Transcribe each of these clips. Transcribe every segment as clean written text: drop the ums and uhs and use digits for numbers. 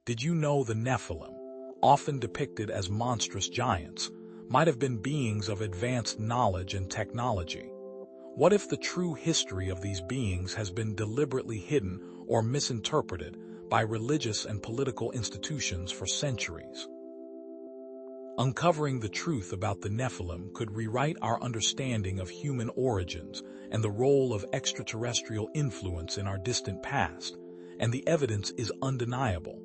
Did you know the Nephilim, often depicted as monstrous giants, might have been beings of advanced knowledge and technology? What if the true history of these beings has been deliberately hidden or misinterpreted by religious and political institutions for centuries? Uncovering the truth about the Nephilim could rewrite our understanding of human origins and the role of extraterrestrial influence in our distant past, and the evidence is undeniable.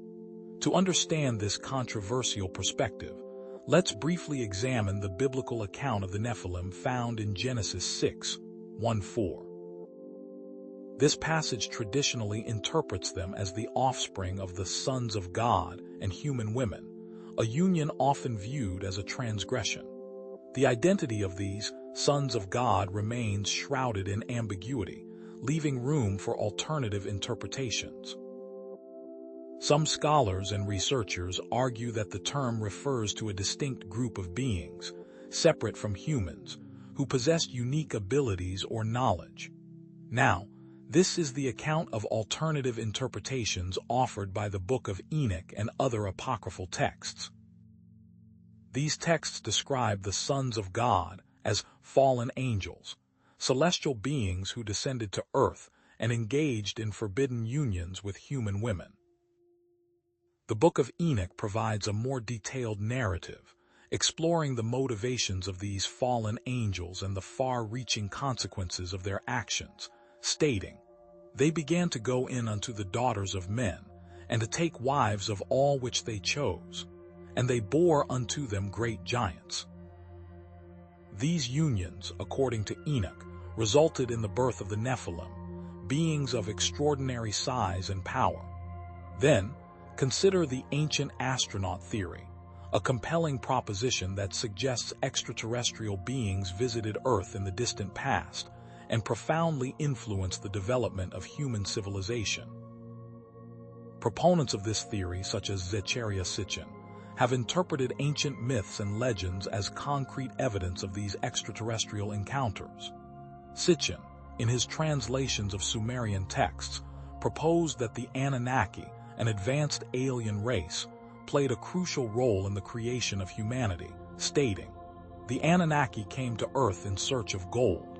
To understand this controversial perspective, let's briefly examine the biblical account of the Nephilim found in Genesis 6:1-4. This passage traditionally interprets them as the offspring of the sons of God and human women, a union often viewed as a transgression. The identity of these sons of God remains shrouded in ambiguity, leaving room for alternative interpretations. Some scholars and researchers argue that the term refers to a distinct group of beings, separate from humans, who possessed unique abilities or knowledge. Now, this is the account of alternative interpretations offered by the Book of Enoch and other apocryphal texts. These texts describe the sons of God as fallen angels, celestial beings who descended to earth and engaged in forbidden unions with human women. The Book of Enoch provides a more detailed narrative, exploring the motivations of these fallen angels and the far-reaching consequences of their actions, stating, "They began to go in unto the daughters of men, and to take wives of all which they chose, and they bore unto them great giants." These unions, according to Enoch, resulted in the birth of the Nephilim, beings of extraordinary size and power. Then, consider the ancient astronaut theory, a compelling proposition that suggests extraterrestrial beings visited Earth in the distant past and profoundly influenced the development of human civilization. Proponents of this theory, such as Zecharia Sitchin, have interpreted ancient myths and legends as concrete evidence of these extraterrestrial encounters. Sitchin, in his translations of Sumerian texts, proposed that the Anunnaki, an advanced alien race, played a crucial role in the creation of humanity, stating, "The Anunnaki came to Earth in search of gold."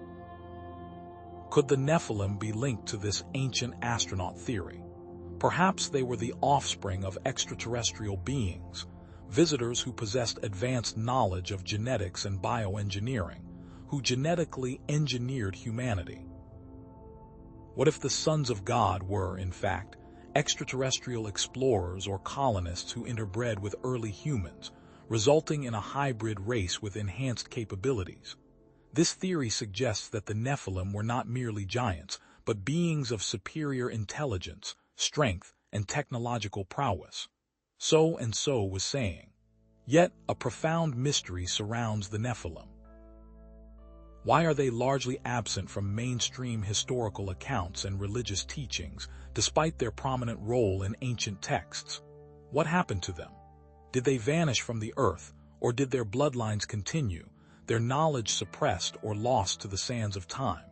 Could the Nephilim be linked to this ancient astronaut theory? Perhaps they were the offspring of extraterrestrial beings, visitors who possessed advanced knowledge of genetics and bioengineering, who genetically engineered humanity. What if the sons of God were, in fact, extraterrestrial explorers or colonists who interbred with early humans, resulting in a hybrid race with enhanced capabilities? This theory suggests that the Nephilim were not merely giants, but beings of superior intelligence, strength, and technological prowess. So and so was saying. Yet, a profound mystery surrounds the Nephilim. Why are they largely absent from mainstream historical accounts and religious teachings, despite their prominent role in ancient texts? What happened to them? Did they vanish from the earth, or did their bloodlines continue, their knowledge suppressed or lost to the sands of time?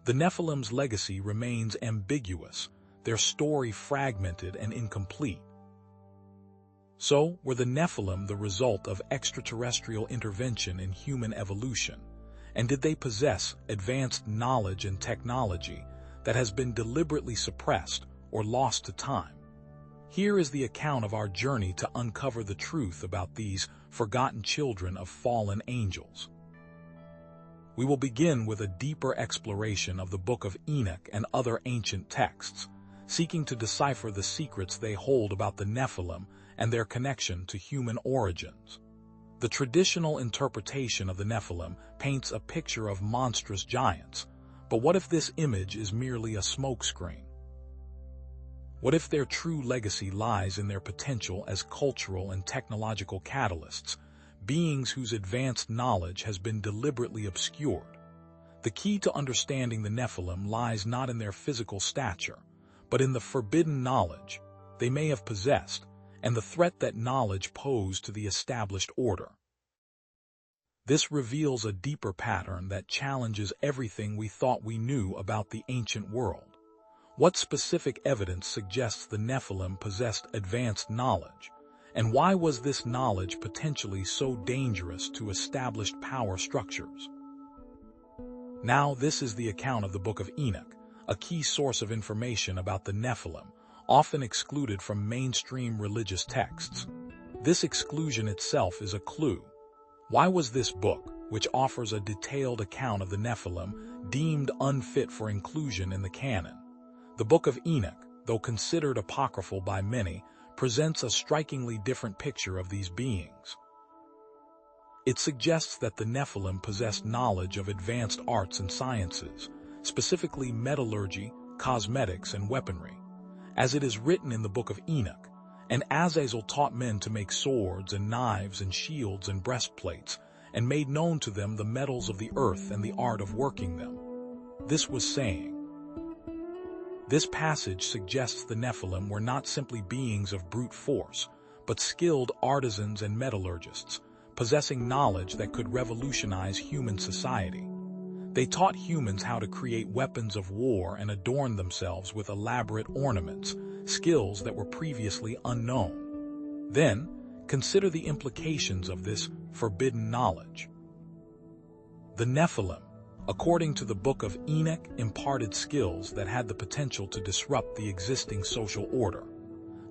The Nephilim's legacy remains ambiguous, their story fragmented and incomplete. So, were the Nephilim the result of extraterrestrial intervention in human evolution? And did they possess advanced knowledge and technology that has been deliberately suppressed or lost to time? Here is the account of our journey to uncover the truth about these forgotten children of fallen angels. We will begin with a deeper exploration of the Book of Enoch and other ancient texts, seeking to decipher the secrets they hold about the Nephilim and their connection to human origins. The traditional interpretation of the Nephilim paints a picture of monstrous giants, but what if this image is merely a smokescreen? What if their true legacy lies in their potential as cultural and technological catalysts, beings whose advanced knowledge has been deliberately obscured? The key to understanding the Nephilim lies not in their physical stature, but in the forbidden knowledge they may have possessed, and the threat that knowledge posed to the established order. This reveals a deeper pattern that challenges everything we thought we knew about the ancient world. What specific evidence suggests the Nephilim possessed advanced knowledge? And why was this knowledge potentially so dangerous to established power structures? Now, this is the account of the Book of Enoch, a key source of information about the Nephilim, often excluded from mainstream religious texts. This exclusion itself is a clue. Why was this book, which offers a detailed account of the Nephilim, deemed unfit for inclusion in the canon? The Book of Enoch, though considered apocryphal by many, presents a strikingly different picture of these beings. It suggests that the Nephilim possessed knowledge of advanced arts and sciences, specifically metallurgy, cosmetics, and weaponry. As it is written in the Book of Enoch, and Azazel taught men to make swords and knives and shields and breastplates, and made known to them the metals of the earth and the art of working them. This was saying. This passage suggests the Nephilim were not simply beings of brute force, but skilled artisans and metallurgists, possessing knowledge that could revolutionize human society. They taught humans how to create weapons of war and adorn themselves with elaborate ornaments, skills that were previously unknown. Then, consider the implications of this forbidden knowledge. The Nephilim, according to the Book of Enoch, imparted skills that had the potential to disrupt the existing social order.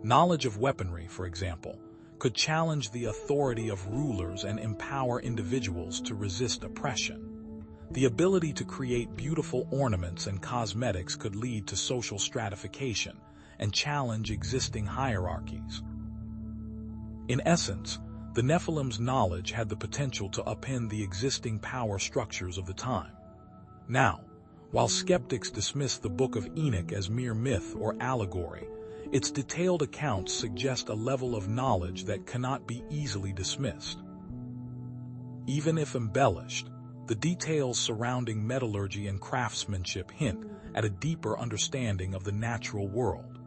Knowledge of weaponry, for example, could challenge the authority of rulers and empower individuals to resist oppression. The ability to create beautiful ornaments and cosmetics could lead to social stratification and challenge existing hierarchies. In essence, the Nephilim's knowledge had the potential to upend the existing power structures of the time. Now, while skeptics dismiss the Book of Enoch as mere myth or allegory, its detailed accounts suggest a level of knowledge that cannot be easily dismissed. Even if embellished, the details surrounding metallurgy and craftsmanship hint at a deeper understanding of the natural world,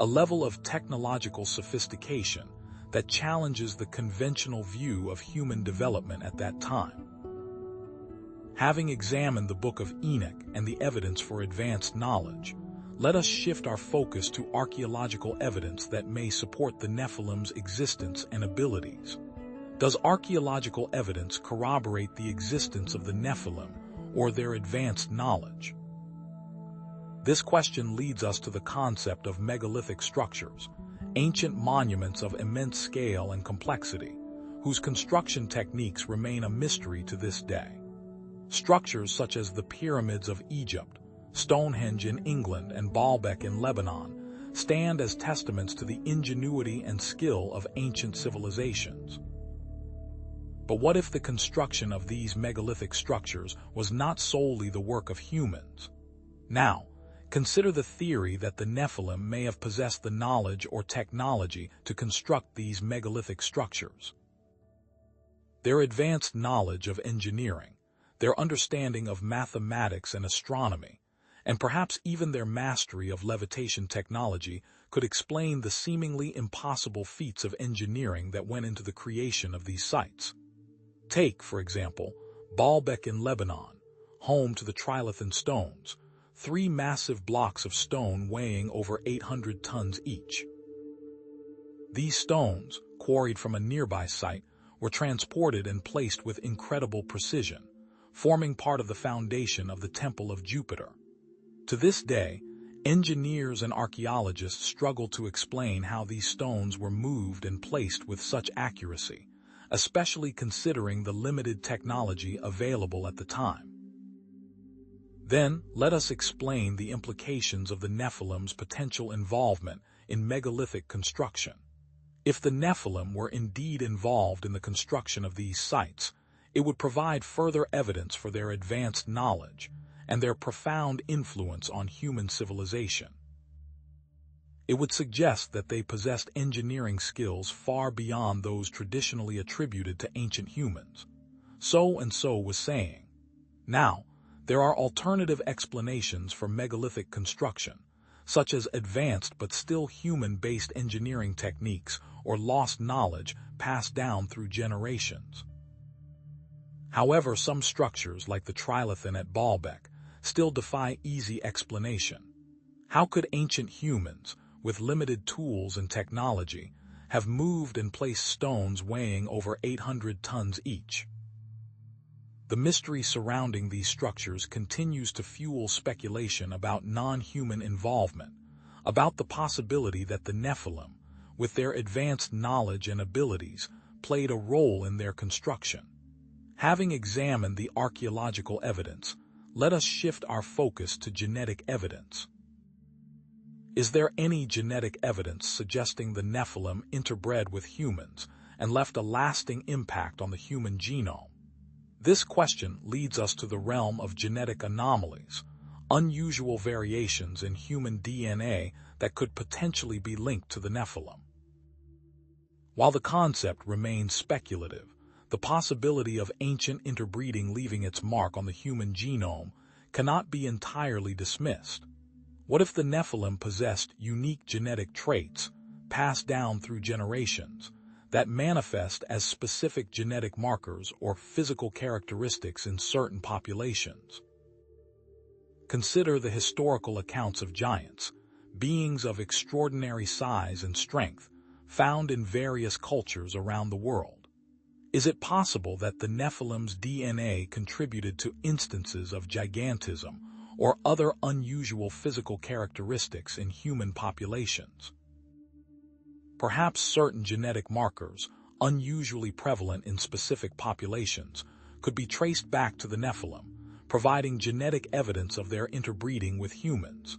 a level of technological sophistication that challenges the conventional view of human development at that time. Having examined the Book of Enoch and the evidence for advanced knowledge, let us shift our focus to archaeological evidence that may support the Nephilim's existence and abilities. Does archaeological evidence corroborate the existence of the Nephilim or their advanced knowledge? This question leads us to the concept of megalithic structures, ancient monuments of immense scale and complexity, whose construction techniques remain a mystery to this day. Structures such as the pyramids of Egypt, Stonehenge in England, and Baalbek in Lebanon stand as testaments to the ingenuity and skill of ancient civilizations. But what if the construction of these megalithic structures was not solely the work of humans? Now, consider the theory that the Nephilim may have possessed the knowledge or technology to construct these megalithic structures. Their advanced knowledge of engineering, their understanding of mathematics and astronomy, and perhaps even their mastery of levitation technology could explain the seemingly impossible feats of engineering that went into the creation of these sites. Take, for example, Baalbek in Lebanon, home to the trilithon stones, 3 massive blocks of stone weighing over 800 tons each. These stones, quarried from a nearby site, were transported and placed with incredible precision, forming part of the foundation of the Temple of Jupiter. To this day, engineers and archaeologists struggle to explain how these stones were moved and placed with such accuracy, especially considering the limited technology available at the time. Then, let us explain the implications of the Nephilim's potential involvement in megalithic construction. If the Nephilim were indeed involved in the construction of these sites, it would provide further evidence for their advanced knowledge and their profound influence on human civilization. It would suggest that they possessed engineering skills far beyond those traditionally attributed to ancient humans. So and so was saying. Now, there are alternative explanations for megalithic construction, such as advanced but still human-based engineering techniques or lost knowledge passed down through generations. However, some structures, like the trilithon at Baalbek, still defy easy explanation. How could ancient humans, with limited tools and technology, have moved and placed stones weighing over 800 tons each? The mystery surrounding these structures continues to fuel speculation about non-human involvement, about the possibility that the Nephilim, with their advanced knowledge and abilities, played a role in their construction. Having examined the archaeological evidence, let us shift our focus to genetic evidence. Is there any genetic evidence suggesting the Nephilim interbred with humans and left a lasting impact on the human genome? This question leads us to the realm of genetic anomalies, unusual variations in human DNA that could potentially be linked to the Nephilim. While the concept remains speculative, the possibility of ancient interbreeding leaving its mark on the human genome cannot be entirely dismissed. What if the Nephilim possessed unique genetic traits, passed down through generations, that manifest as specific genetic markers or physical characteristics in certain populations? Consider the historical accounts of giants, beings of extraordinary size and strength, found in various cultures around the world. Is it possible that the Nephilim's DNA contributed to instances of gigantism or other unusual physical characteristics in human populations? Perhaps certain genetic markers, unusually prevalent in specific populations, could be traced back to the Nephilim, providing genetic evidence of their interbreeding with humans.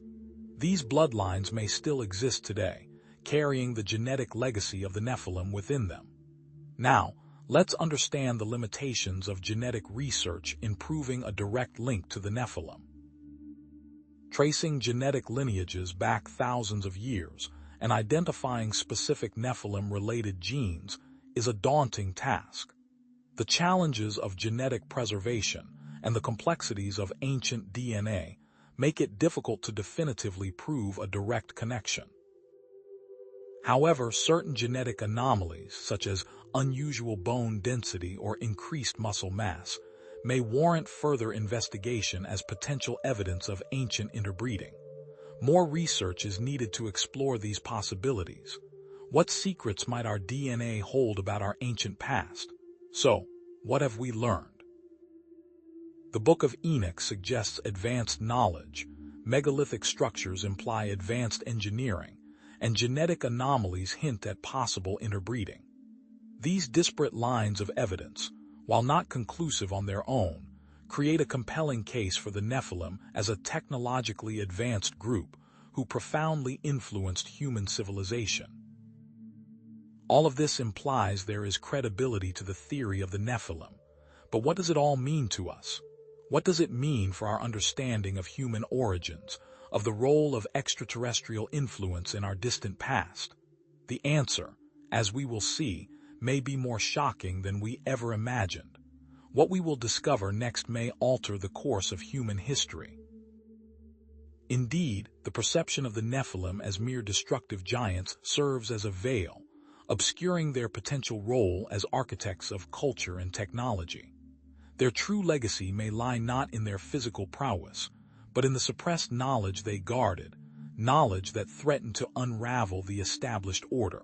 These bloodlines may still exist today, carrying the genetic legacy of the Nephilim within them. Now, let's understand the limitations of genetic research in proving a direct link to the Nephilim. Tracing genetic lineages back thousands of years and identifying specific Nephilim-related genes is a daunting task. The challenges of genetic preservation and the complexities of ancient DNA make it difficult to definitively prove a direct connection. However, certain genetic anomalies, such as unusual bone density or increased muscle mass, may warrant further investigation as potential evidence of ancient interbreeding. More research is needed to explore these possibilities. What secrets might our DNA hold about our ancient past? So, what have we learned? The Book of Enoch suggests advanced knowledge, megalithic structures imply advanced engineering, and genetic anomalies hint at possible interbreeding. These disparate lines of evidence, while not conclusive on their own, create a compelling case for the Nephilim as a technologically advanced group who profoundly influenced human civilization. All of this implies there is credibility to the theory of the Nephilim, but what does it all mean to us? What does it mean for our understanding of human origins, of the role of extraterrestrial influence in our distant past? The answer, as we will see, may be more shocking than we ever imagined. What we will discover next may alter the course of human history. Indeed, the perception of the Nephilim as mere destructive giants serves as a veil, obscuring their potential role as architects of culture and technology. Their true legacy may lie not in their physical prowess, but in the suppressed knowledge they guarded, knowledge that threatened to unravel the established order.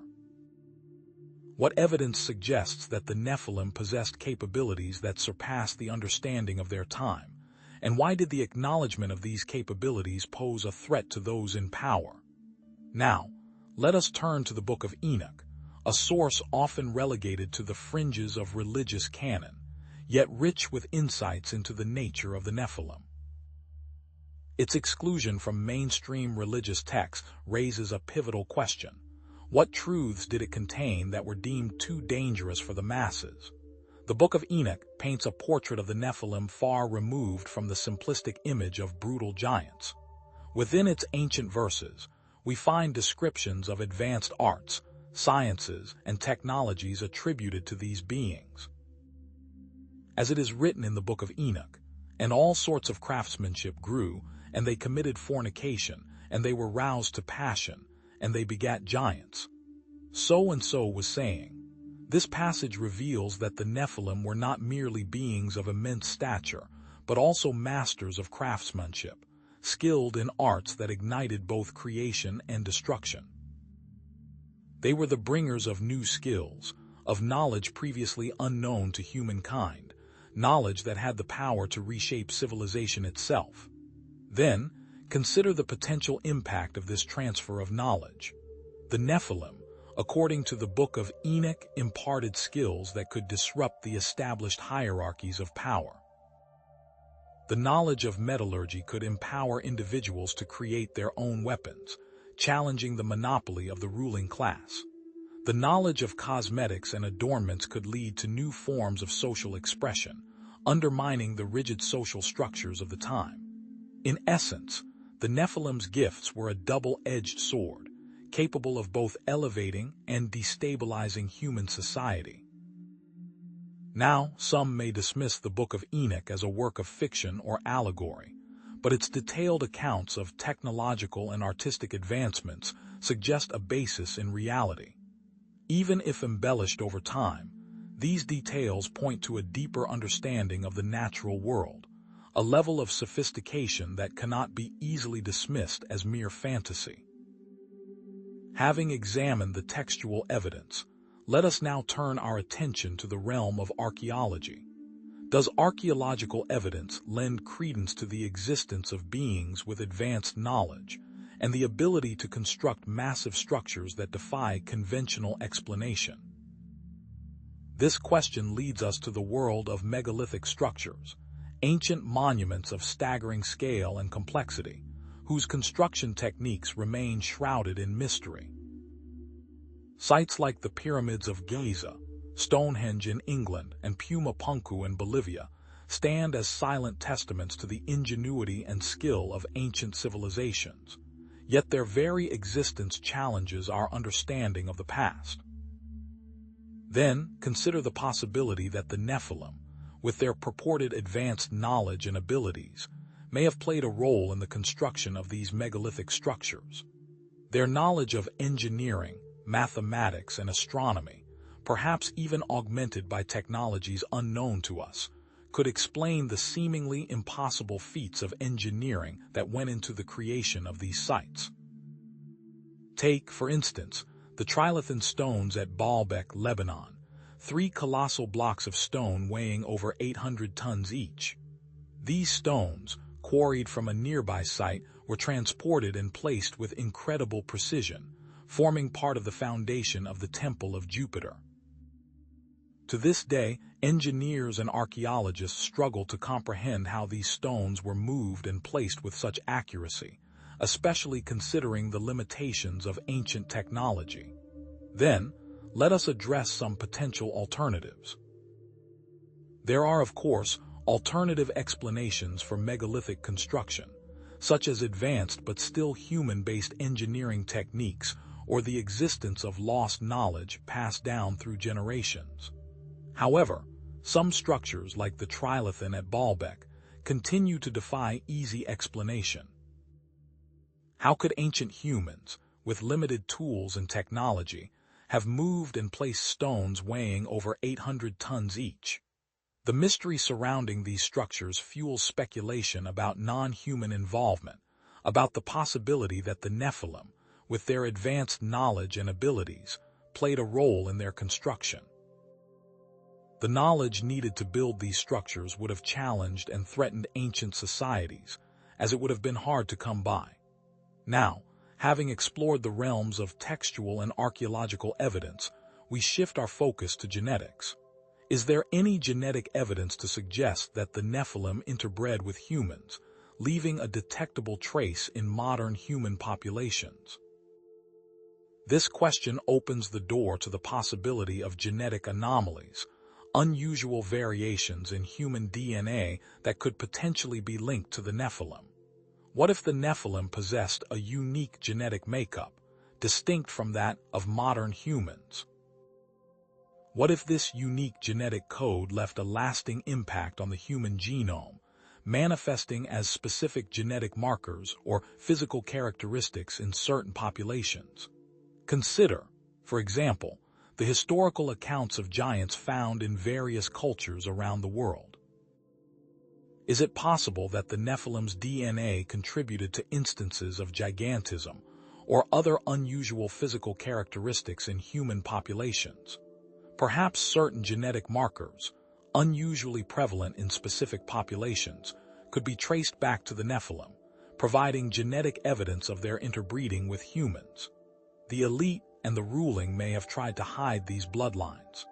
What evidence suggests that the Nephilim possessed capabilities that surpassed the understanding of their time, and why did the acknowledgement of these capabilities pose a threat to those in power? Now, let us turn to the Book of Enoch, a source often relegated to the fringes of religious canon, yet rich with insights into the nature of the Nephilim. Its exclusion from mainstream religious texts raises a pivotal question. What truths did it contain that were deemed too dangerous for the masses? The Book of Enoch paints a portrait of the Nephilim far removed from the simplistic image of brutal giants. Within its ancient verses, we find descriptions of advanced arts, sciences, and technologies attributed to these beings. As it is written in the Book of Enoch, and all sorts of craftsmanship grew, and they committed fornication, and they were roused to passion, and they begat giants. So-and-so was saying. This passage reveals that the Nephilim were not merely beings of immense stature, but also masters of craftsmanship, skilled in arts that ignited both creation and destruction. They were the bringers of new skills, of knowledge previously unknown to humankind, knowledge that had the power to reshape civilization itself. Then, consider the potential impact of this transfer of knowledge. The Nephilim, according to the Book of Enoch, imparted skills that could disrupt the established hierarchies of power. The knowledge of metallurgy could empower individuals to create their own weapons, challenging the monopoly of the ruling class. The knowledge of cosmetics and adornments could lead to new forms of social expression, undermining the rigid social structures of the time. In essence, the Nephilim's gifts were a double-edged sword, capable of both elevating and destabilizing human society. Now, some may dismiss the Book of Enoch as a work of fiction or allegory, but its detailed accounts of technological and artistic advancements suggest a basis in reality. Even if embellished over time, these details point to a deeper understanding of the natural world, a level of sophistication that cannot be easily dismissed as mere fantasy. Having examined the textual evidence, let us now turn our attention to the realm of archaeology. Does archaeological evidence lend credence to the existence of beings with advanced knowledge and the ability to construct massive structures that defy conventional explanation? This question leads us to the world of megalithic structures, ancient monuments of staggering scale and complexity, whose construction techniques remain shrouded in mystery. Sites like the pyramids of Giza, Stonehenge in England, and Puma Punku in Bolivia stand as silent testaments to the ingenuity and skill of ancient civilizations, yet their very existence challenges our understanding of the past. Then, consider the possibility that the Nephilim, with their purported advanced knowledge and abilities, may have played a role in the construction of these megalithic structures. Their knowledge of engineering, mathematics, and astronomy, perhaps even augmented by technologies unknown to us, could explain the seemingly impossible feats of engineering that went into the creation of these sites. Take, for instance, the trilithon stones at Baalbek, Lebanon, 3 colossal blocks of stone weighing over 800 tons each. These stones, quarried from a nearby site, were transported and placed with incredible precision, forming part of the foundation of the Temple of Jupiter. To this day, engineers and archaeologists struggle to comprehend how these stones were moved and placed with such accuracy, especially considering the limitations of ancient technology. Then, let us address some potential alternatives. There are, of course, alternative explanations for megalithic construction, such as advanced but still human-based engineering techniques or the existence of lost knowledge passed down through generations. However, some structures like the trilithon at Baalbek continue to defy easy explanation. How could ancient humans, with limited tools and technology, have moved and placed stones weighing over 800 tons each? The mystery surrounding these structures fuels speculation about non-human involvement, about the possibility that the Nephilim, with their advanced knowledge and abilities, played a role in their construction. The knowledge needed to build these structures would have challenged and threatened ancient societies, as it would have been hard to come by. Now, having explored the realms of textual and archaeological evidence, we shift our focus to genetics. Is there any genetic evidence to suggest that the Nephilim interbred with humans, leaving a detectable trace in modern human populations? This question opens the door to the possibility of genetic anomalies, unusual variations in human DNA that could potentially be linked to the Nephilim. What if the Nephilim possessed a unique genetic makeup, distinct from that of modern humans? What if this unique genetic code left a lasting impact on the human genome, manifesting as specific genetic markers or physical characteristics in certain populations? Consider, for example, the historical accounts of giants found in various cultures around the world. Is it possible that the Nephilim's DNA contributed to instances of gigantism or other unusual physical characteristics in human populations? Perhaps certain genetic markers, unusually prevalent in specific populations, could be traced back to the Nephilim, providing genetic evidence of their interbreeding with humans. The elite and the ruling may have tried to hide these bloodlines.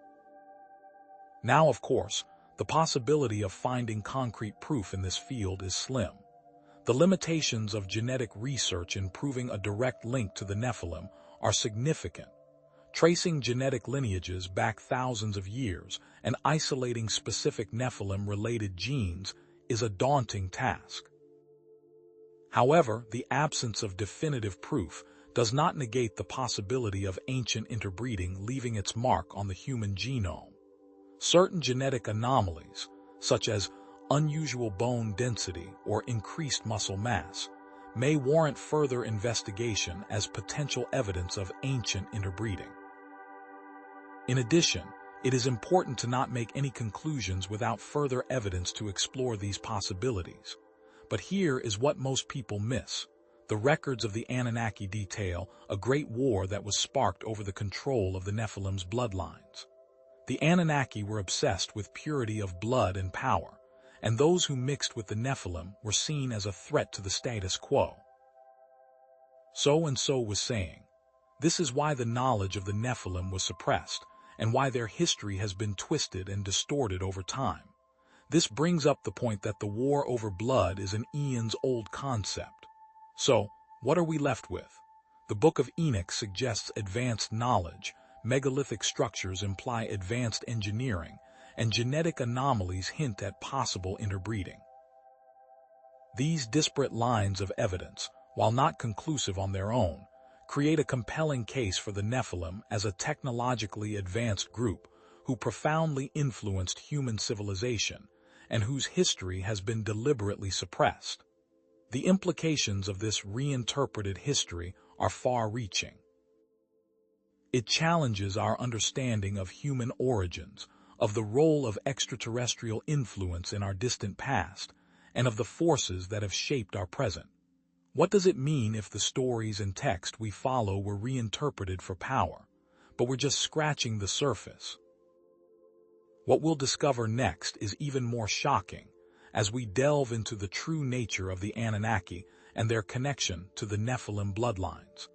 Now, of course, the possibility of finding concrete proof in this field is slim. The limitations of genetic research in proving a direct link to the Nephilim are significant. Tracing genetic lineages back thousands of years and isolating specific Nephilim-related genes is a daunting task. However, the absence of definitive proof does not negate the possibility of ancient interbreeding leaving its mark on the human genome. Certain genetic anomalies, such as unusual bone density or increased muscle mass, may warrant further investigation as potential evidence of ancient interbreeding. In addition, it is important to not make any conclusions without further evidence to explore these possibilities. But here is what most people miss. The records of the Anunnaki detail a great war that was sparked over the control of the Nephilim's bloodlines. The Anunnaki were obsessed with purity of blood and power, and those who mixed with the Nephilim were seen as a threat to the status quo. So-and-so was saying, this is why the knowledge of the Nephilim was suppressed, and why their history has been twisted and distorted over time. This brings up the point that the war over blood is an eons-old concept. So, what are we left with? The Book of Enoch suggests advanced knowledge, megalithic structures imply advanced engineering, and genetic anomalies hint at possible interbreeding. These disparate lines of evidence, while not conclusive on their own, create a compelling case for the Nephilim as a technologically advanced group who profoundly influenced human civilization and whose history has been deliberately suppressed. The implications of this reinterpreted history are far-reaching. It challenges our understanding of human origins, of the role of extraterrestrial influence in our distant past, and of the forces that have shaped our present. What does it mean if the stories and text we follow were reinterpreted for power, but we're just scratching the surface? What we'll discover next is even more shocking as we delve into the true nature of the Anunnaki and their connection to the Nephilim bloodlines.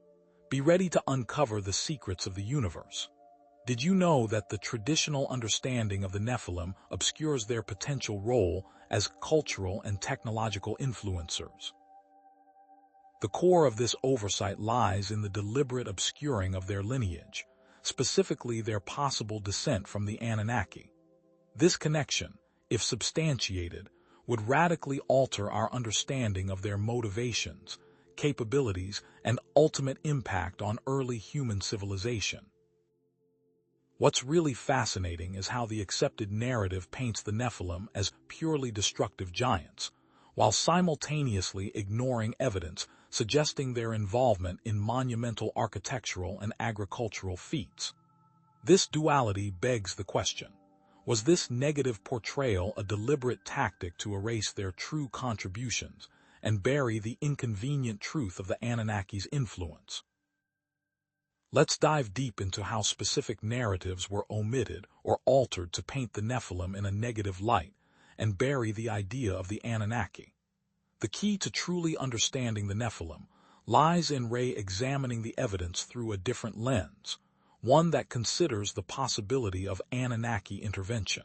Be ready to uncover the secrets of the universe. Did you know that the traditional understanding of the Nephilim obscures their potential role as cultural and technological influencers? The core of this oversight lies in the deliberate obscuring of their lineage, specifically their possible descent from the Anunnaki. This connection, if substantiated, would radically alter our understanding of their motivations, capabilities, and ultimate impact on early human civilization. What's really fascinating is how the accepted narrative paints the Nephilim as purely destructive giants, while simultaneously ignoring evidence suggesting their involvement in monumental architectural and agricultural feats. This duality begs the question: was this negative portrayal a deliberate tactic to erase their true contributions and bury the inconvenient truth of the Anunnaki's influence? Let's dive deep into how specific narratives were omitted or altered to paint the Nephilim in a negative light and bury the idea of the Anunnaki. The key to truly understanding the Nephilim lies in re-examining the evidence through a different lens, one that considers the possibility of Anunnaki intervention.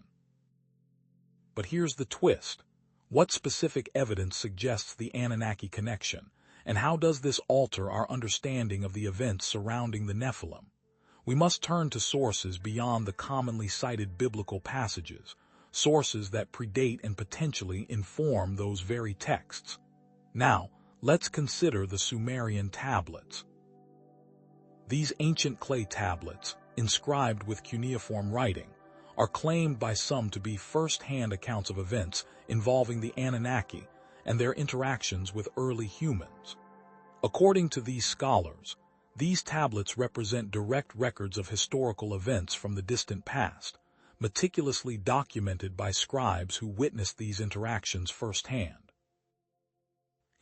But here's the twist. What specific evidence suggests the Anunnaki connection, and how does this alter our understanding of the events surrounding the Nephilim? We must turn to sources beyond the commonly cited biblical passages, sources that predate and potentially inform those very texts. Now, let's consider the Sumerian tablets. These ancient clay tablets, inscribed with cuneiform writing, are claimed by some to be first-hand accounts of events involving the Anunnaki and their interactions with early humans. According to these scholars, these tablets represent direct records of historical events from the distant past, meticulously documented by scribes who witnessed these interactions firsthand.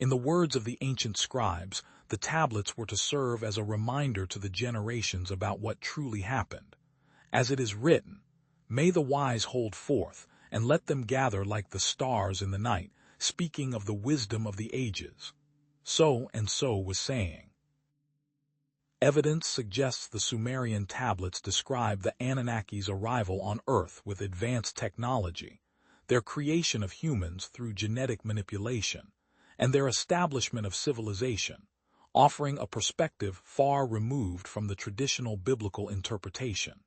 In the words of the ancient scribes, the tablets were to serve as a reminder to the generations about what truly happened. As it is written, "May the wise hold forth, and let them gather like the stars in the night, speaking of the wisdom of the ages." So and so was saying. Evidence suggests the Sumerian tablets describe the Anunnakis' arrival on Earth with advanced technology, their creation of humans through genetic manipulation, and their establishment of civilization, offering a perspective far removed from the traditional biblical interpretation.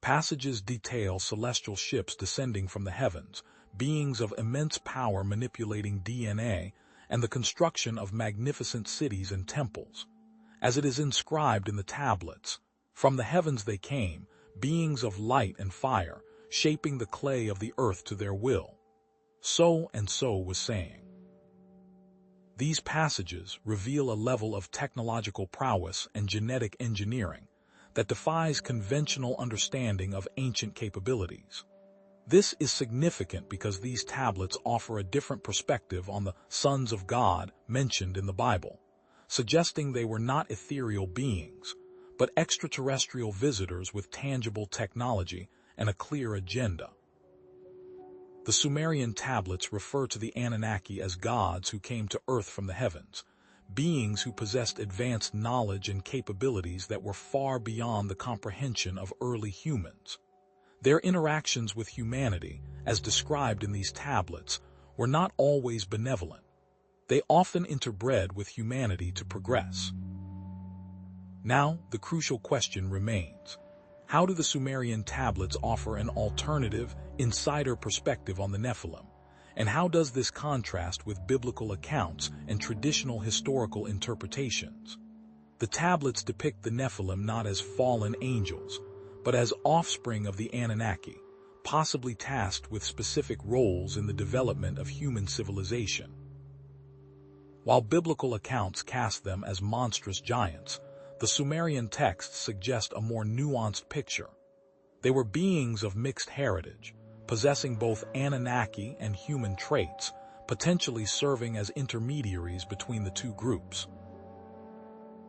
Passages detail celestial ships descending from the heavens, beings of immense power manipulating DNA, and the construction of magnificent cities and temples. As it is inscribed in the tablets, "From the heavens they came, beings of light and fire, shaping the clay of the earth to their will." So and so was saying. These passages reveal a level of technological prowess and genetic engineering that defies conventional understanding of ancient capabilities. This is significant because these tablets offer a different perspective on the sons of God mentioned in the Bible, suggesting they were not ethereal beings, but extraterrestrial visitors with tangible technology and a clear agenda. The Sumerian tablets refer to the Anunnaki as gods who came to Earth from the heavens, beings who possessed advanced knowledge and capabilities that were far beyond the comprehension of early humans. Their interactions with humanity, as described in these tablets, were not always benevolent. They often interbred with humanity to progress. Now, the crucial question remains: how do the Sumerian tablets offer an alternative, insider perspective on the Nephilim? And how does this contrast with biblical accounts and traditional historical interpretations? The tablets depict the Nephilim not as fallen angels, but as offspring of the Anunnaki, possibly tasked with specific roles in the development of human civilization. While biblical accounts cast them as monstrous giants, the Sumerian texts suggest a more nuanced picture. They were beings of mixed heritage, possessing both Anunnaki and human traits, potentially serving as intermediaries between the two groups.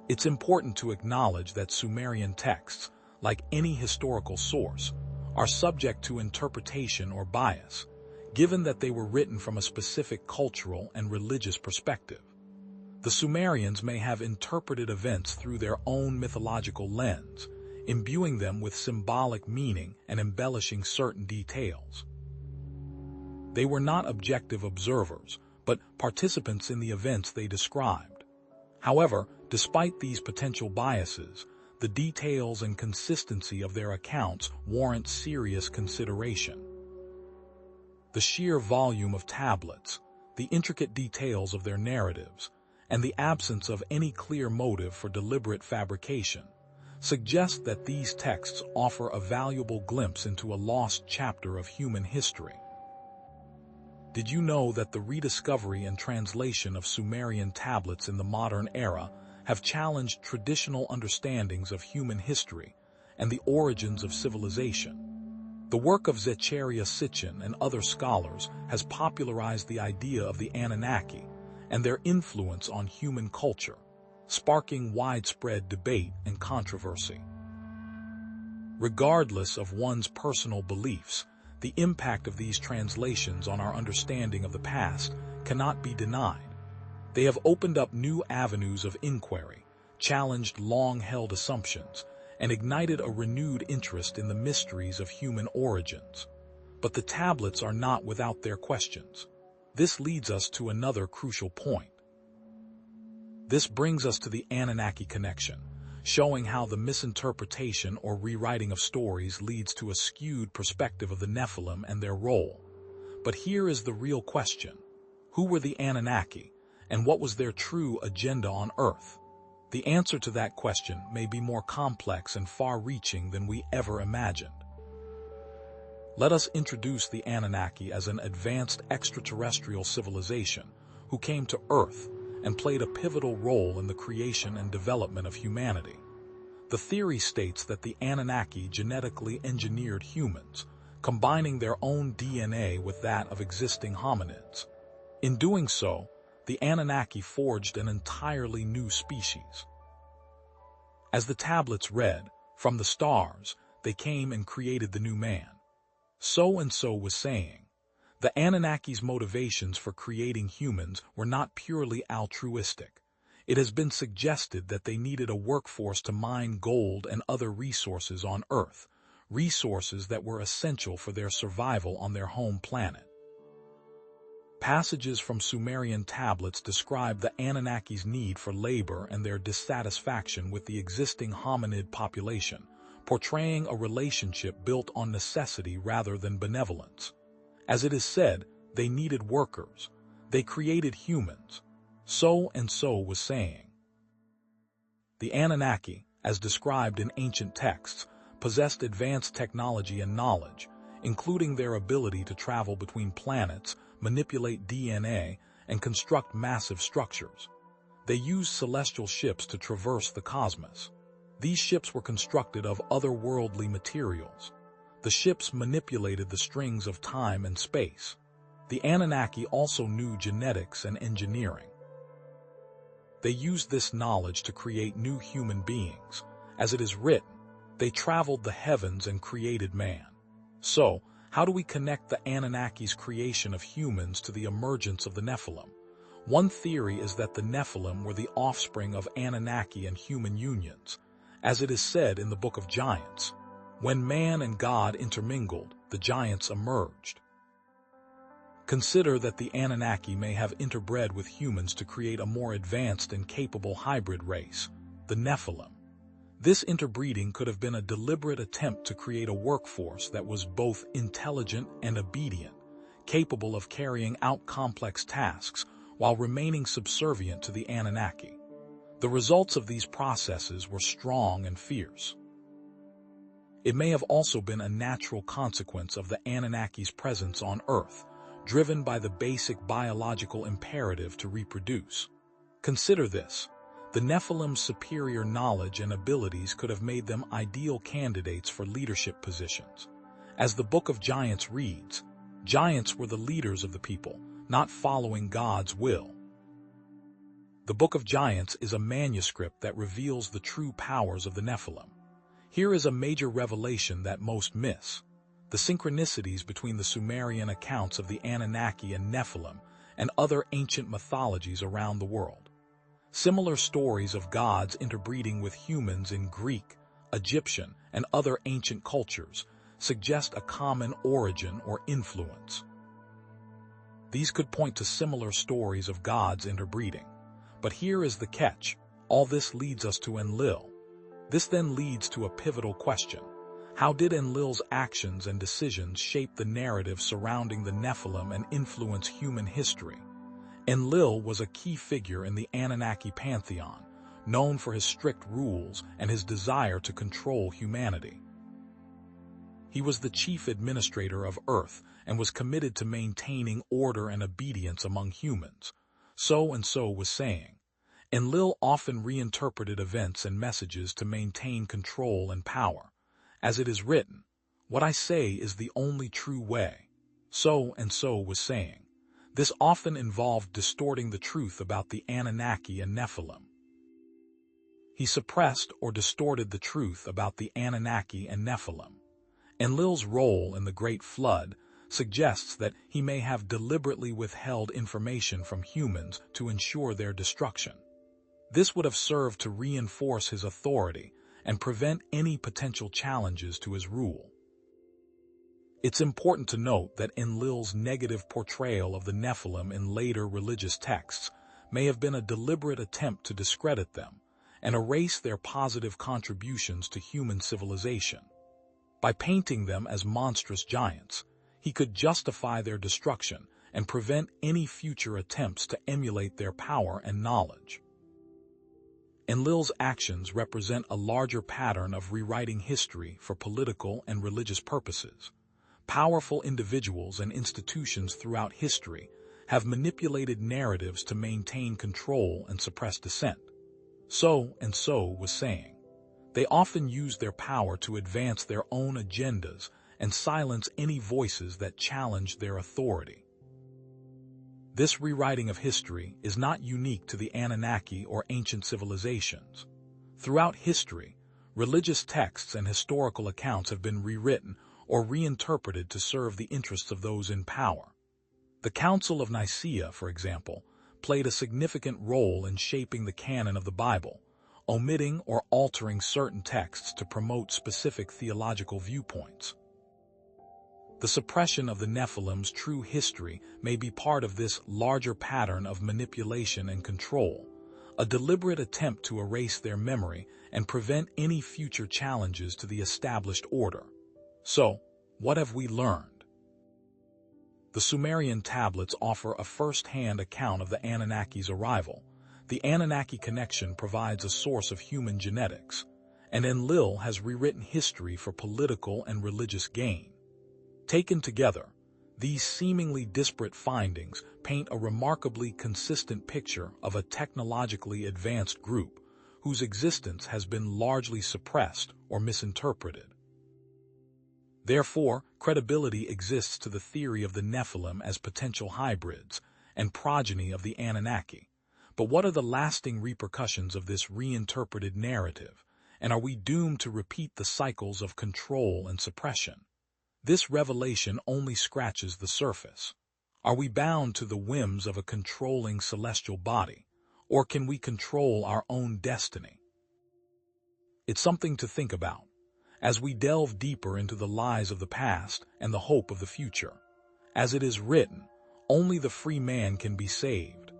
It's important to acknowledge that Sumerian texts, like any historical source, are subject to interpretation or bias, given that they were written from a specific cultural and religious perspective. The Sumerians may have interpreted events through their own mythological lens, imbuing them with symbolic meaning and embellishing certain details. They were not objective observers, but participants in the events they described. However, despite these potential biases, the details and consistency of their accounts warrant serious consideration. The sheer volume of tablets, the intricate details of their narratives, and the absence of any clear motive for deliberate fabrication suggest that these texts offer a valuable glimpse into a lost chapter of human history. Did you know that the rediscovery and translation of Sumerian tablets in the modern era have challenged traditional understandings of human history and the origins of civilization? The work of Zecharia Sitchin and other scholars has popularized the idea of the Anunnaki and their influence on human culture, sparking widespread debate and controversy. Regardless of one's personal beliefs, the impact of these translations on our understanding of the past cannot be denied. They have opened up new avenues of inquiry, challenged long-held assumptions, and ignited a renewed interest in the mysteries of human origins. But the tablets are not without their questions. This leads us to another crucial point. This brings us to the Anunnaki connection, showing how the misinterpretation or rewriting of stories leads to a skewed perspective of the Nephilim and their role. But here is the real question: who were the Anunnaki, and what was their true agenda on Earth? The answer to that question may be more complex and far-reaching than we ever imagined. Let us introduce the Anunnaki as an advanced extraterrestrial civilization who came to Earth and played a pivotal role in the creation and development of humanity. The theory states that the Anunnaki genetically engineered humans, combining their own DNA with that of existing hominids. In doing so, the Anunnaki forged an entirely new species. As the tablets read, "From the stars, they came and created the new man." So-and-so was saying, the Anunnaki's motivations for creating humans were not purely altruistic. It has been suggested that they needed a workforce to mine gold and other resources on Earth, resources that were essential for their survival on their home planet. Passages from Sumerian tablets describe the Anunnaki's need for labor and their dissatisfaction with the existing hominid population, portraying a relationship built on necessity rather than benevolence. As it is said, they needed workers. They created humans. So-and-so was saying. The Anunnaki, as described in ancient texts, possessed advanced technology and knowledge, including their ability to travel between planets, manipulate DNA, and construct massive structures. They used celestial ships to traverse the cosmos. These ships were constructed of otherworldly materials. The ships manipulated the strings of time and space. The Anunnaki also knew genetics and engineering. They used this knowledge to create new human beings. As it is written, they traveled the heavens and created man. So, how do we connect the Anunnaki's creation of humans to the emergence of the Nephilim? One theory is that the Nephilim were the offspring of Anunnaki and human unions. As it is said in the Book of Giants, when man and God intermingled, the giants emerged. Consider that the Anunnaki may have interbred with humans to create a more advanced and capable hybrid race, the Nephilim. This interbreeding could have been a deliberate attempt to create a workforce that was both intelligent and obedient, capable of carrying out complex tasks while remaining subservient to the Anunnaki. The results of these processes were strong and fierce. It may have also been a natural consequence of the Anunnaki's presence on Earth, driven by the basic biological imperative to reproduce. Consider this. The Nephilim's superior knowledge and abilities could have made them ideal candidates for leadership positions. As the Book of Giants reads, giants were the leaders of the people, not following God's will. The Book of Giants is a manuscript that reveals the true powers of the Nephilim. Here is a major revelation that most miss: the synchronicities between the Sumerian accounts of the Anunnaki and Nephilim and other ancient mythologies around the world. Similar stories of gods interbreeding with humans in Greek, Egyptian, and other ancient cultures suggest a common origin or influence. These could point to similar stories of gods interbreeding. But here is the catch: all this leads us to Enlil. This then leads to a pivotal question. How did Enlil's actions and decisions shape the narrative surrounding the Nephilim and influence human history? Enlil was a key figure in the Anunnaki pantheon, known for his strict rules and his desire to control humanity. He was the chief administrator of Earth and was committed to maintaining order and obedience among humans. So-and-so was saying. Enlil often reinterpreted events and messages to maintain control and power. As it is written, "What I say is the only true way." So-and-so was saying. This often involved distorting the truth about the Anunnaki and Nephilim. He suppressed or distorted the truth about the Anunnaki and Nephilim. Enlil's role in the Great Flood suggests that he may have deliberately withheld information from humans to ensure their destruction. This would have served to reinforce his authority and prevent any potential challenges to his rule. It's important to note that Enlil's negative portrayal of the Nephilim in later religious texts may have been a deliberate attempt to discredit them and erase their positive contributions to human civilization. By painting them as monstrous giants, he could justify their destruction and prevent any future attempts to emulate their power and knowledge. Enlil's actions represent a larger pattern of rewriting history for political and religious purposes. Powerful individuals and institutions throughout history have manipulated narratives to maintain control and suppress dissent. So-and-so was saying. They often use their power to advance their own agendas and silence any voices that challenge their authority. This rewriting of history is not unique to the Anunnaki or ancient civilizations. Throughout history, religious texts and historical accounts have been rewritten or reinterpreted to serve the interests of those in power. The Council of Nicaea, for example, played a significant role in shaping the canon of the Bible, omitting or altering certain texts to promote specific theological viewpoints. The suppression of the Nephilim's true history may be part of this larger pattern of manipulation and control, a deliberate attempt to erase their memory and prevent any future challenges to the established order. So, what have we learned? The Sumerian tablets offer a first-hand account of the Anunnaki's arrival. The Anunnaki connection provides a source of human genetics, and Enlil has rewritten history for political and religious gain. Taken together, these seemingly disparate findings paint a remarkably consistent picture of a technologically advanced group whose existence has been largely suppressed or misinterpreted. Therefore, credibility exists to the theory of the Nephilim as potential hybrids and progeny of the Anunnaki. But what are the lasting repercussions of this reinterpreted narrative, and are we doomed to repeat the cycles of control and suppression? This revelation only scratches the surface. Are we bound to the whims of a controlling celestial body, or can we control our own destiny? It's something to think about as we delve deeper into the lies of the past and the hope of the future. As it is written, only the free man can be saved.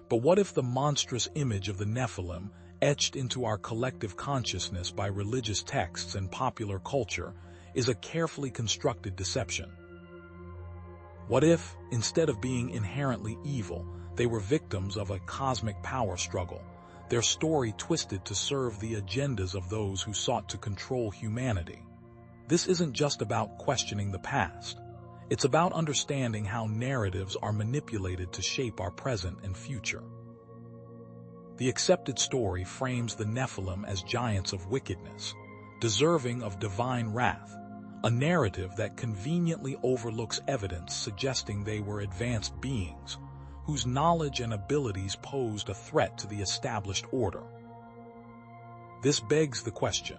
But what if the monstrous image of the Nephilim, etched into our collective consciousness by religious texts and popular culture, is a carefully constructed deception? What if, instead of being inherently evil, they were victims of a cosmic power struggle, their story twisted to serve the agendas of those who sought to control humanity? This isn't just about questioning the past. It's about understanding how narratives are manipulated to shape our present and future. The accepted story frames the Nephilim as giants of wickedness, deserving of divine wrath, a narrative that conveniently overlooks evidence suggesting they were advanced beings, whose knowledge and abilities posed a threat to the established order. This begs the question,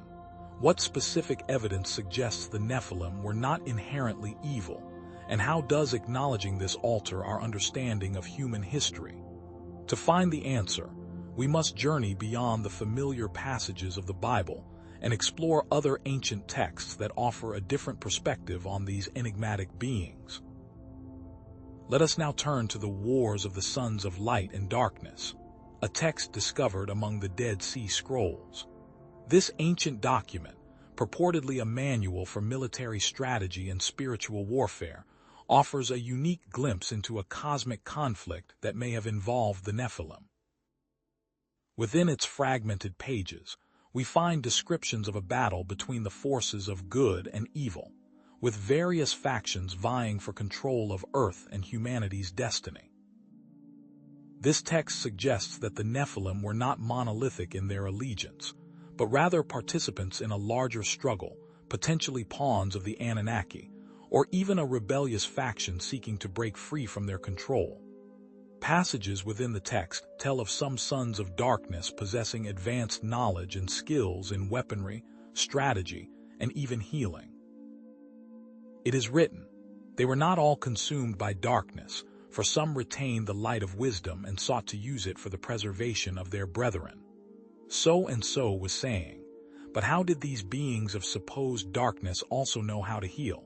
what specific evidence suggests the Nephilim were not inherently evil, and how does acknowledging this alter our understanding of human history? To find the answer, we must journey beyond the familiar passages of the Bible and explore other ancient texts that offer a different perspective on these enigmatic beings. Let us now turn to the Wars of the Sons of Light and Darkness, a text discovered among the Dead Sea Scrolls. This ancient document, purportedly a manual for military strategy and spiritual warfare, offers a unique glimpse into a cosmic conflict that may have involved the Nephilim. Within its fragmented pages, we find descriptions of a battle between the forces of good and evil, with various factions vying for control of Earth and humanity's destiny. This text suggests that the Nephilim were not monolithic in their allegiance, but rather participants in a larger struggle, potentially pawns of the Anunnaki, or even a rebellious faction seeking to break free from their control. Passages within the text tell of some sons of darkness possessing advanced knowledge and skills in weaponry, strategy, and even healing. It is written, they were not all consumed by darkness, for some retained the light of wisdom and sought to use it for the preservation of their brethren. So and so was saying, but how did these beings of supposed darkness also know how to heal?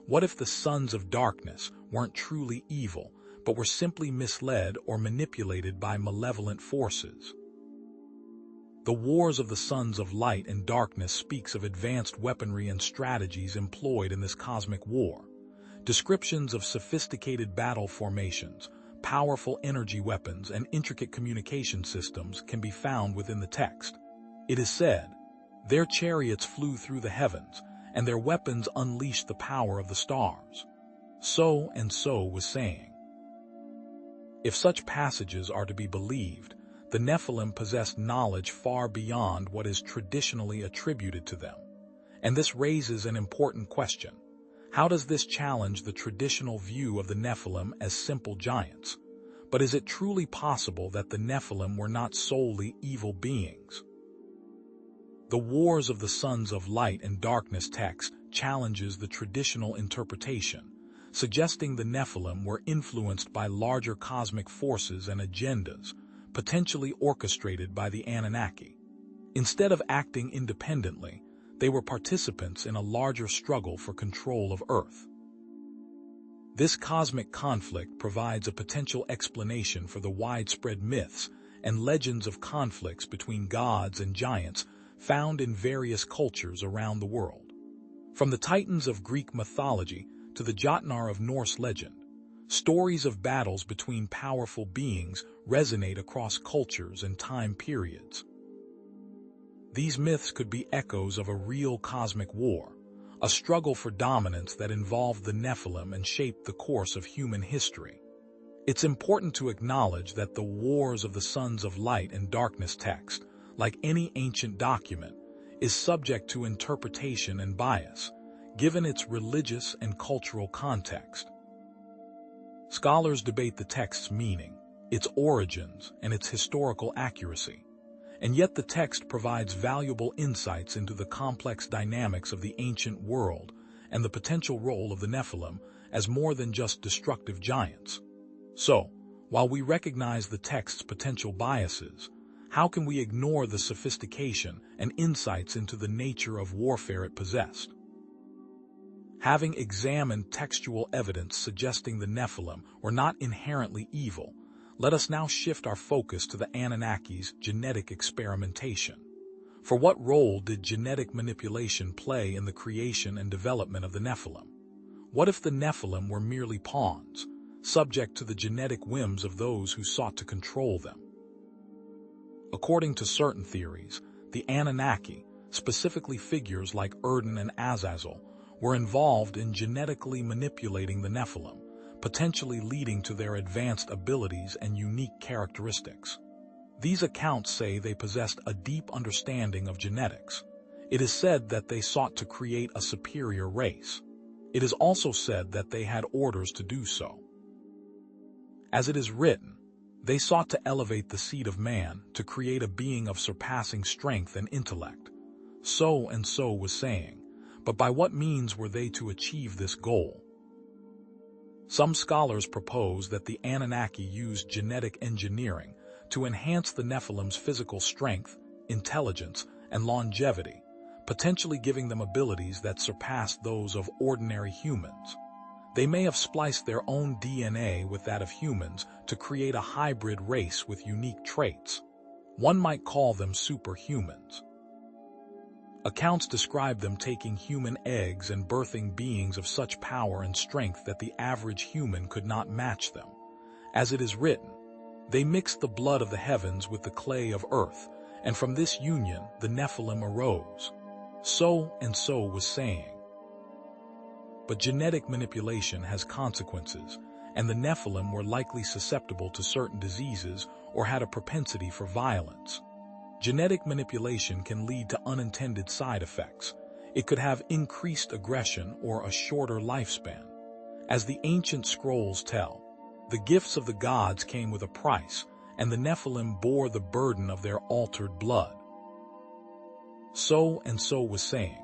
What if the sons of darkness weren't truly evil, but were simply misled or manipulated by malevolent forces? The Wars of the Sons of Light and Darkness speaks of advanced weaponry and strategies employed in this cosmic war. Descriptions of sophisticated battle formations, powerful energy weapons, and intricate communication systems can be found within the text. It is said, their chariots flew through the heavens, and their weapons unleashed the power of the stars. So and so was saying. If such passages are to be believed, the Nephilim possessed knowledge far beyond what is traditionally attributed to them. And this raises an important question. How does this challenge the traditional view of the Nephilim as simple giants? But is it truly possible that the Nephilim were not solely evil beings? The Wars of the Sons of Light and Darkness text challenges the traditional interpretation, suggesting the Nephilim were influenced by larger cosmic forces and agendas, potentially orchestrated by the Anunnaki. Instead of acting independently, they were participants in a larger struggle for control of Earth. This cosmic conflict provides a potential explanation for the widespread myths and legends of conflicts between gods and giants found in various cultures around the world. From the Titans of Greek mythology to the Jotnar of Norse legend, stories of battles between powerful beings resonate across cultures and time periods. These myths could be echoes of a real cosmic war, a struggle for dominance that involved the Nephilim and shaped the course of human history. It's important to acknowledge that the Wars of the Sons of Light and Darkness text, like any ancient document, is subject to interpretation and bias, given its religious and cultural context. Scholars debate the text's meaning, its origins, and its historical accuracy, and yet the text provides valuable insights into the complex dynamics of the ancient world and the potential role of the Nephilim as more than just destructive giants. So, while we recognize the text's potential biases, how can we ignore the sophistication and insights into the nature of warfare it possessed? Having examined textual evidence suggesting the Nephilim were not inherently evil, let us now shift our focus to the Anunnaki's genetic experimentation. For what role did genetic manipulation play in the creation and development of the Nephilim? What if the Nephilim were merely pawns, subject to the genetic whims of those who sought to control them? According to certain theories, the Anunnaki, specifically figures like Erdin and Azazel, were involved in genetically manipulating the Nephilim, potentially leading to their advanced abilities and unique characteristics. These accounts say they possessed a deep understanding of genetics. It is said that they sought to create a superior race. It is also said that they had orders to do so. As it is written, they sought to elevate the seed of man to create a being of surpassing strength and intellect. So and so was saying, but by what means were they to achieve this goal? Some scholars propose that the Anunnaki used genetic engineering to enhance the Nephilim's physical strength, intelligence, and longevity, potentially giving them abilities that surpassed those of ordinary humans. They may have spliced their own DNA with that of humans to create a hybrid race with unique traits. One might call them superhumans. Accounts describe them taking human eggs and birthing beings of such power and strength that the average human could not match them. As it is written, they mixed the blood of the heavens with the clay of earth, and from this union the Nephilim arose. So and so was saying. But genetic manipulation has consequences, and the Nephilim were likely susceptible to certain diseases or had a propensity for violence. Genetic manipulation can lead to unintended side effects. It could have increased aggression or a shorter lifespan. As the ancient scrolls tell, the gifts of the gods came with a price, and the Nephilim bore the burden of their altered blood. So and so was saying.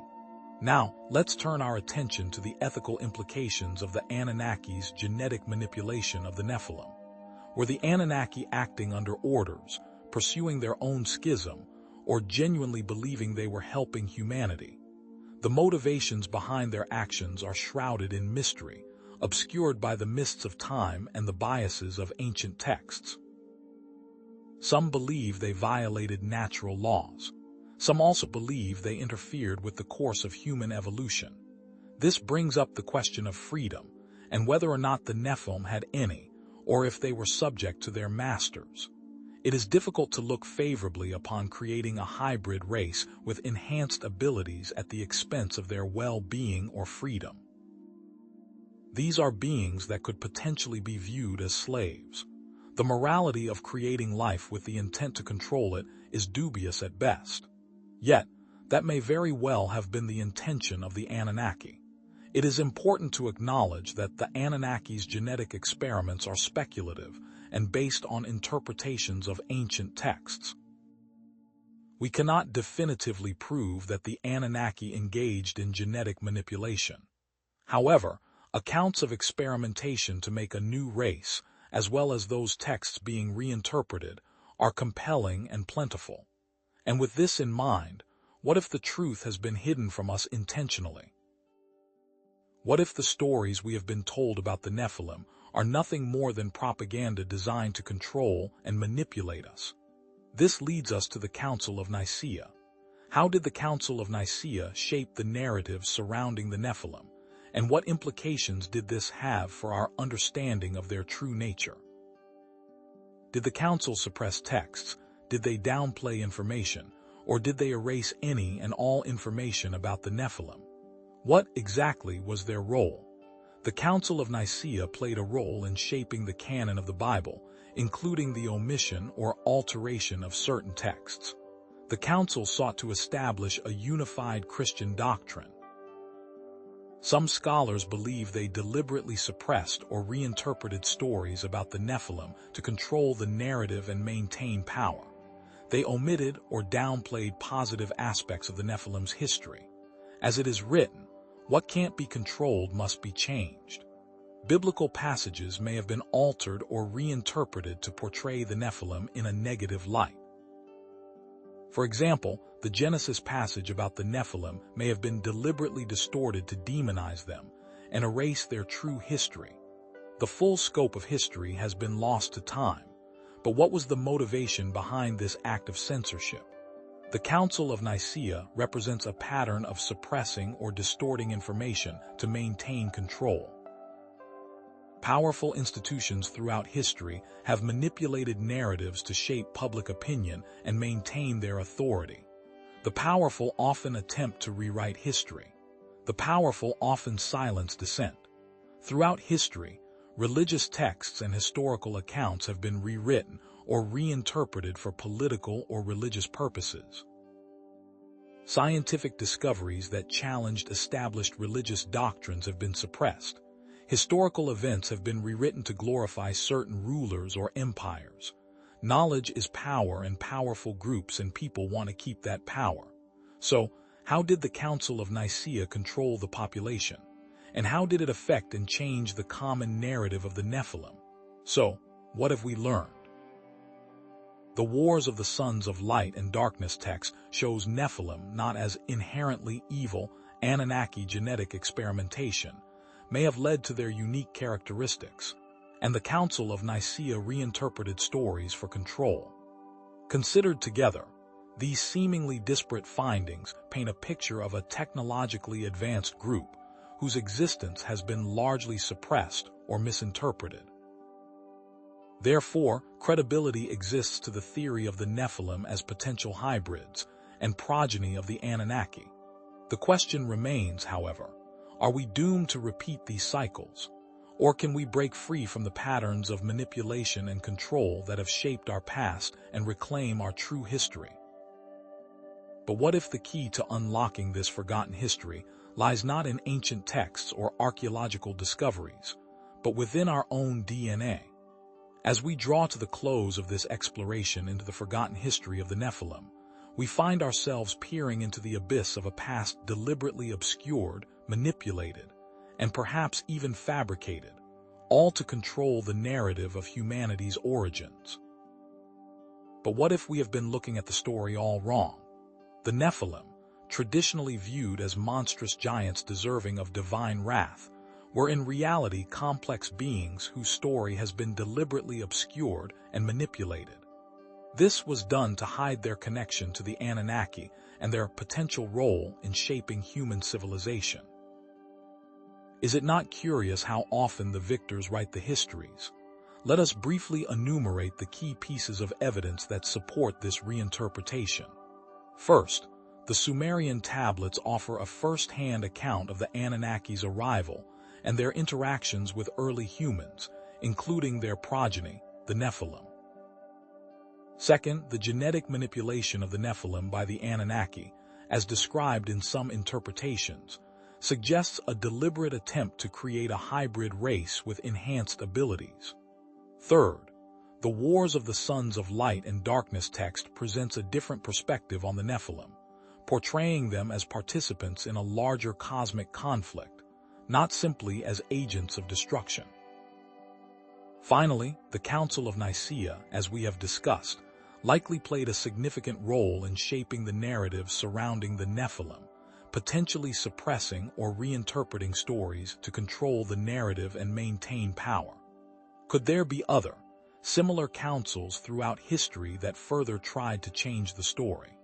Now, let's turn our attention to the ethical implications of the Anunnaki's genetic manipulation of the Nephilim. Were the Anunnaki acting under orders, pursuing their own schism, or genuinely believing they were helping humanity? The motivations behind their actions are shrouded in mystery, obscured by the mists of time and the biases of ancient texts. Some believe they violated natural laws. Some also believe they interfered with the course of human evolution. This brings up the question of freedom, and whether or not the Nephilim had any, or if they were subject to their masters. It is difficult to look favorably upon creating a hybrid race with enhanced abilities at the expense of their well-being or freedom. These are beings that could potentially be viewed as slaves. The morality of creating life with the intent to control it is dubious at best. Yet, that may very well have been the intention of the Anunnaki. It is important to acknowledge that the Anunnaki's genetic experiments are speculative and based on interpretations of ancient texts. We cannot definitively prove that the Anunnaki engaged in genetic manipulation. However, accounts of experimentation to make a new race, as well as those texts being reinterpreted, are compelling and plentiful. And with this in mind, what if the truth has been hidden from us intentionally? What if the stories we have been told about the Nephilim are nothing more than propaganda designed to control and manipulate us? This leads us to the Council of Nicaea. How did the Council of Nicaea shape the narratives surrounding the Nephilim, and what implications did this have for our understanding of their true nature? Did the Council suppress texts? Did they downplay information? Or did they erase any and all information about the Nephilim? What exactly was their role? The Council of Nicaea played a role in shaping the canon of the Bible, including the omission or alteration of certain texts. The Council sought to establish a unified Christian doctrine. Some scholars believe they deliberately suppressed or reinterpreted stories about the Nephilim to control the narrative and maintain power. They omitted or downplayed positive aspects of the Nephilim's history. As it is written, what can't be controlled must be changed. Biblical passages may have been altered or reinterpreted to portray the Nephilim in a negative light. For example, the Genesis passage about the Nephilim may have been deliberately distorted to demonize them and erase their true history. The full scope of history has been lost to time, but what was the motivation behind this act of censorship? The Council of Nicaea represents a pattern of suppressing or distorting information to maintain control. Powerful institutions throughout history have manipulated narratives to shape public opinion and maintain their authority. The powerful often attempt to rewrite history. The powerful often silence dissent. Throughout history, religious texts and historical accounts have been rewritten or reinterpreted for political or religious purposes. Scientific discoveries that challenged established religious doctrines have been suppressed. Historical events have been rewritten to glorify certain rulers or empires. Knowledge is power, and powerful groups and people want to keep that power. So, how did the Council of Nicaea control the population? And how did it affect and change the common narrative of the Nephilim? So, what have we learned? The Wars of the Sons of Light and Darkness text shows Nephilim not as inherently evil. Anunnaki genetic experimentation may have led to their unique characteristics, and the Council of Nicaea reinterpreted stories for control. Considered together, these seemingly disparate findings paint a picture of a technologically advanced group whose existence has been largely suppressed or misinterpreted. Therefore, credibility exists to the theory of the Nephilim as potential hybrids and progeny of the Anunnaki. The question remains, however, are we doomed to repeat these cycles, or can we break free from the patterns of manipulation and control that have shaped our past and reclaim our true history? But what if the key to unlocking this forgotten history lies not in ancient texts or archaeological discoveries, but within our own DNA? As we draw to the close of this exploration into the forgotten history of the Nephilim, we find ourselves peering into the abyss of a past deliberately obscured, manipulated, and perhaps even fabricated, all to control the narrative of humanity's origins. But what if we have been looking at the story all wrong? The Nephilim, traditionally viewed as monstrous giants deserving of divine wrath, were in reality complex beings whose story has been deliberately obscured and manipulated. This was done to hide their connection to the Anunnaki and their potential role in shaping human civilization. Is it not curious how often the victors write the histories? Let us briefly enumerate the key pieces of evidence that support this reinterpretation. First, the Sumerian tablets offer a first-hand account of the Anunnaki's arrival and their interactions with early humans, including their progeny, the Nephilim. Second, the genetic manipulation of the Nephilim by the Anunnaki, as described in some interpretations, suggests a deliberate attempt to create a hybrid race with enhanced abilities. Third, the Wars of the Sons of Light and Darkness text presents a different perspective on the Nephilim, portraying them as participants in a larger cosmic conflict, not simply as agents of destruction. Finally, the Council of Nicaea, as we have discussed, likely played a significant role in shaping the narrative surrounding the Nephilim, potentially suppressing or reinterpreting stories to control the narrative and maintain power. Could there be other, similar councils throughout history that further tried to change the story?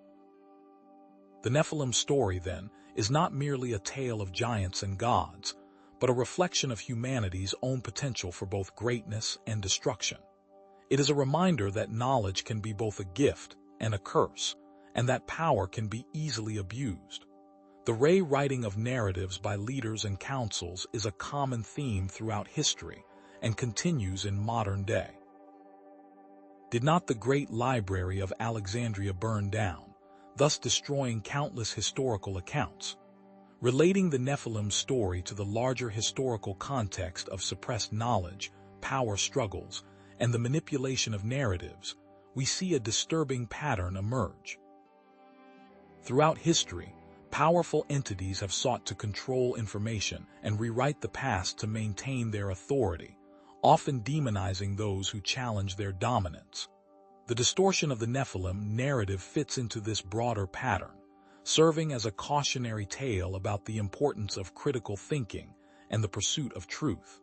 The Nephilim story, then, is not merely a tale of giants and gods, but a reflection of humanity's own potential for both greatness and destruction. It is a reminder that knowledge can be both a gift and a curse, and that power can be easily abused. The rewriting of narratives by leaders and councils is a common theme throughout history and continues in modern day. Did not the great library of Alexandria burn down, thus destroying countless historical accounts? Relating the Nephilim story to the larger historical context of suppressed knowledge, power struggles, and the manipulation of narratives, we see a disturbing pattern emerge. Throughout history, powerful entities have sought to control information and rewrite the past to maintain their authority, often demonizing those who challenge their dominance. The distortion of the Nephilim narrative fits into this broader pattern, serving as a cautionary tale about the importance of critical thinking and the pursuit of truth.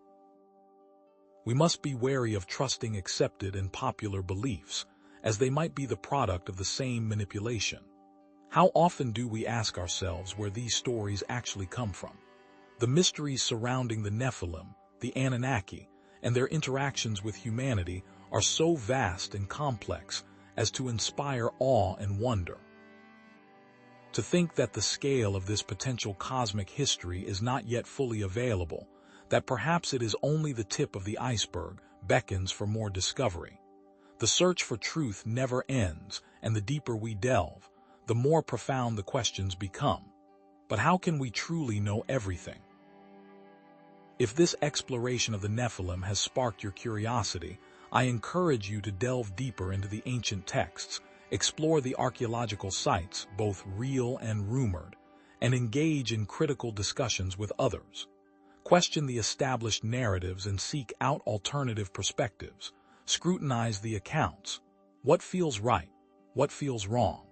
We must be wary of trusting accepted and popular beliefs, as they might be the product of the same manipulation. How often do we ask ourselves where these stories actually come from? The mysteries surrounding the Nephilim, the Anunnaki, and their interactions with humanity are so vast and complex as to inspire awe and wonder. To think that the scale of this potential cosmic history is not yet fully available, that perhaps it is only the tip of the iceberg, beckons for more discovery. The search for truth never ends, and the deeper we delve, the more profound the questions become. But how can we truly know everything? If this exploration of the Nephilim has sparked your curiosity, I encourage you to delve deeper into the ancient texts, explore the archaeological sites, both real and rumored, and engage in critical discussions with others. Question the established narratives and seek out alternative perspectives. Scrutinize the accounts. What feels right? What feels wrong?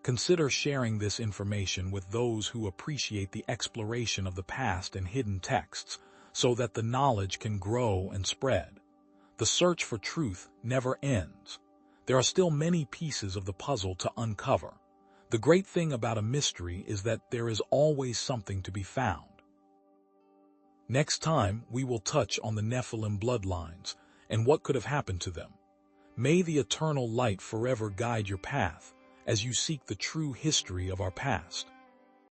Consider sharing this information with those who appreciate the exploration of the past and hidden texts, so that the knowledge can grow and spread. The search for truth never ends. There are still many pieces of the puzzle to uncover. The great thing about a mystery is that there is always something to be found. Next time, we will touch on the Nephilim bloodlines and what could have happened to them. May the eternal light forever guide your path as you seek the true history of our past.